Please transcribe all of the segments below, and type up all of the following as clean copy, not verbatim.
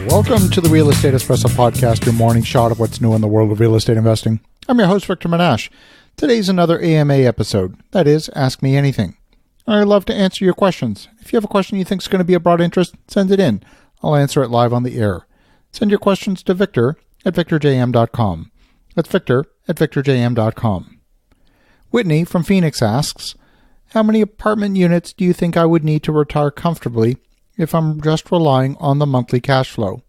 Welcome to the Real Estate Espresso Podcast, your morning shot of what's new in the world of real estate investing. I'm your host, Victor Menashe. Today's another AMA episode. That is, Ask Me Anything. I'd love to answer your questions. If you have a question you think is going to be of broad interest, send it in. I'll answer it live on the air. Send your questions to victor@victorjm.com. That's victor@victorjm.com. Whitney from Phoenix asks, how many apartment units do you think I would need to retire comfortably if I'm just relying on the monthly cash flow?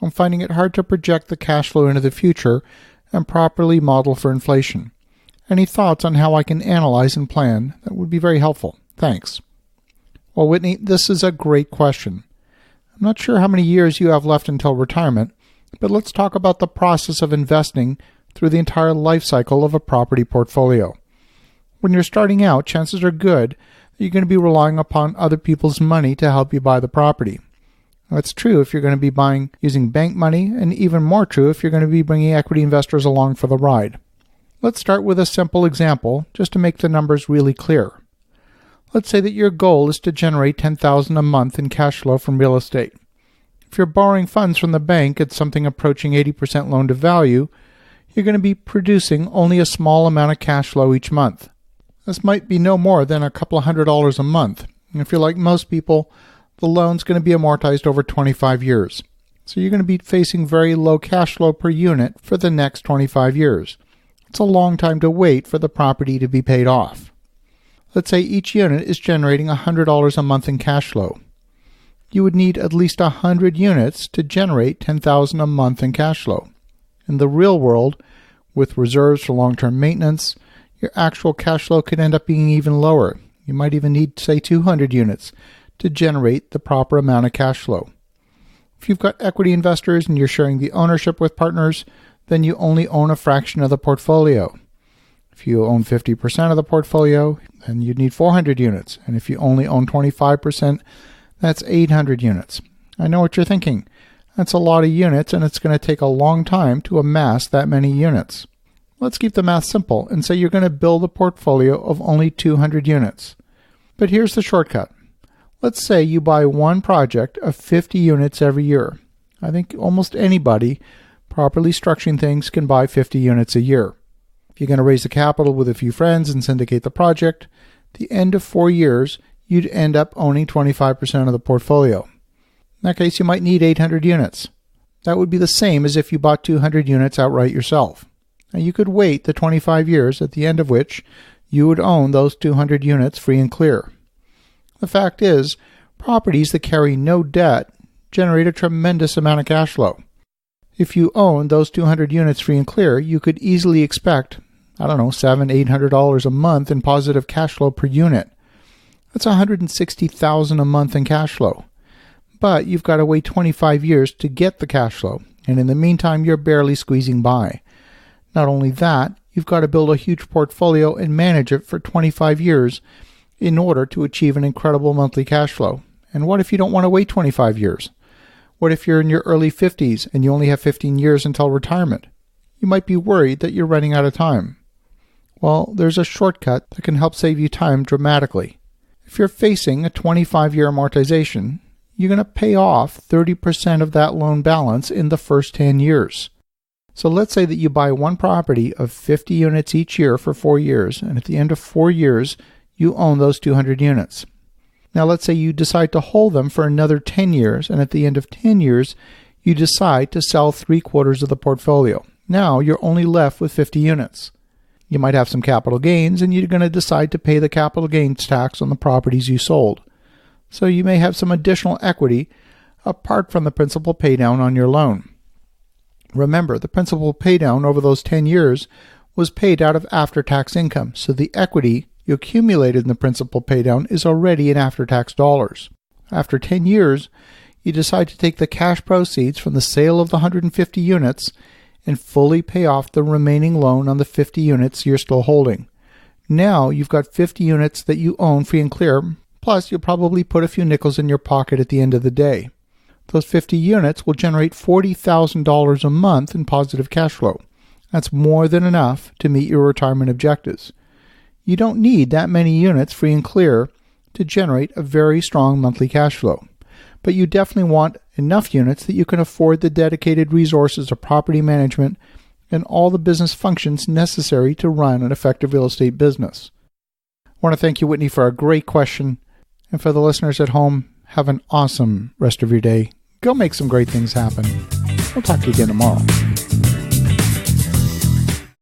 I'm finding it hard to project the cash flow into the future and properly model for inflation. Any thoughts on how I can analyze and plan? That would be very helpful. Thanks. Well, Whitney, this is a great question. I'm not sure how many years you have left until retirement, but let's talk about the process of investing through the entire life cycle of a property portfolio. When you're starting out, chances are good that you're going to be relying upon other people's money to help you buy the property. That's true if you're going to be buying using bank money, and even more true if you're going to be bringing equity investors along for the ride. Let's start with a simple example just to make the numbers really clear. Let's say that your goal is to generate $10,000 a month in cash flow from real estate. If you're borrowing funds from the bank at something approaching 80% loan to value, you're going to be producing only a small amount of cash flow each month. This might be no more than a couple of $100 a month. And if you're like most people, the loan's going to be amortized over 25 years. So you're going to be facing very low cash flow per unit for the next 25 years. It's a long time to wait for the property to be paid off. Let's say each unit is generating $100 a month in cash flow. You would need at least 100 units to generate $10,000 a month in cash flow. In the real world, with reserves for long-term maintenance, your actual cash flow could end up being even lower. You might even need, say, 200 units to generate the proper amount of cash flow. If you've got equity investors and you're sharing the ownership with partners, then you only own a fraction of the portfolio. If you own 50% of the portfolio, then you'd need 400 units. And if you only own 25%, that's 800 units. I know what you're thinking. That's a lot of units, and it's going to take a long time to amass that many units. Let's keep the math simple and say you're going to build a portfolio of only 200 units. But here's the shortcut. Let's say you buy one project of 50 units every year. I think almost anybody properly structuring things can buy 50 units a year. If you're going to raise the capital with a few friends and syndicate the project, at the end of 4 years, you'd end up owning 25% of the portfolio. In that case, you might need 800 units. That would be the same as if you bought 200 units outright yourself. Now, you could wait the 25 years, at the end of which you would own those 200 units free and clear. The fact is, properties that carry no debt generate a tremendous amount of cash flow. If you own those 200 units free and clear, you could easily expect, $700-800 a month in positive cash flow per unit. That's $160,000 a month in cash flow. But you've got to wait 25 years to get the cash flow, and in the meantime, you're barely squeezing by. Not only that, you've got to build a huge portfolio and manage it for 25 years in order to achieve an incredible monthly cash flow. And what if you don't want to wait 25 years? What if you're in your early 50s and you only have 15 years until retirement? You might be worried that you're running out of time. Well, there's a shortcut that can help save you time dramatically. If you're facing a 25-year amortization, you're going to pay off 30% of that loan balance in the first 10 years. So let's say that you buy one property of 50 units each year for 4 years, and at the end of 4 years, you own those 200 units. Now let's say you decide to hold them for another 10 years, and at the end of 10 years, you decide to sell 3/4 of the portfolio. Now you're only left with 50 units. You might have some capital gains, and you're going to decide to pay the capital gains tax on the properties you sold. So you may have some additional equity apart from the principal paydown on your loan. Remember, the principal paydown over those 10 years was paid out of after-tax income, so the equity you accumulated in the principal paydown is already in after-tax dollars. After 10 years, you decide to take the cash proceeds from the sale of the 150 units and fully pay off the remaining loan on the 50 units you're still holding. Now you've got 50 units that you own free and clear, plus you'll probably put a few nickels in your pocket at the end of the day. Those 50 units will generate $40,000 a month in positive cash flow. That's more than enough to meet your retirement objectives. You don't need that many units free and clear to generate a very strong monthly cash flow, but you definitely want enough units that you can afford the dedicated resources of property management and all the business functions necessary to run an effective real estate business. I want to thank you, Whitney, for a great question. And for the listeners at home, have an awesome rest of your day. Go make some great things happen. We'll talk to you again tomorrow.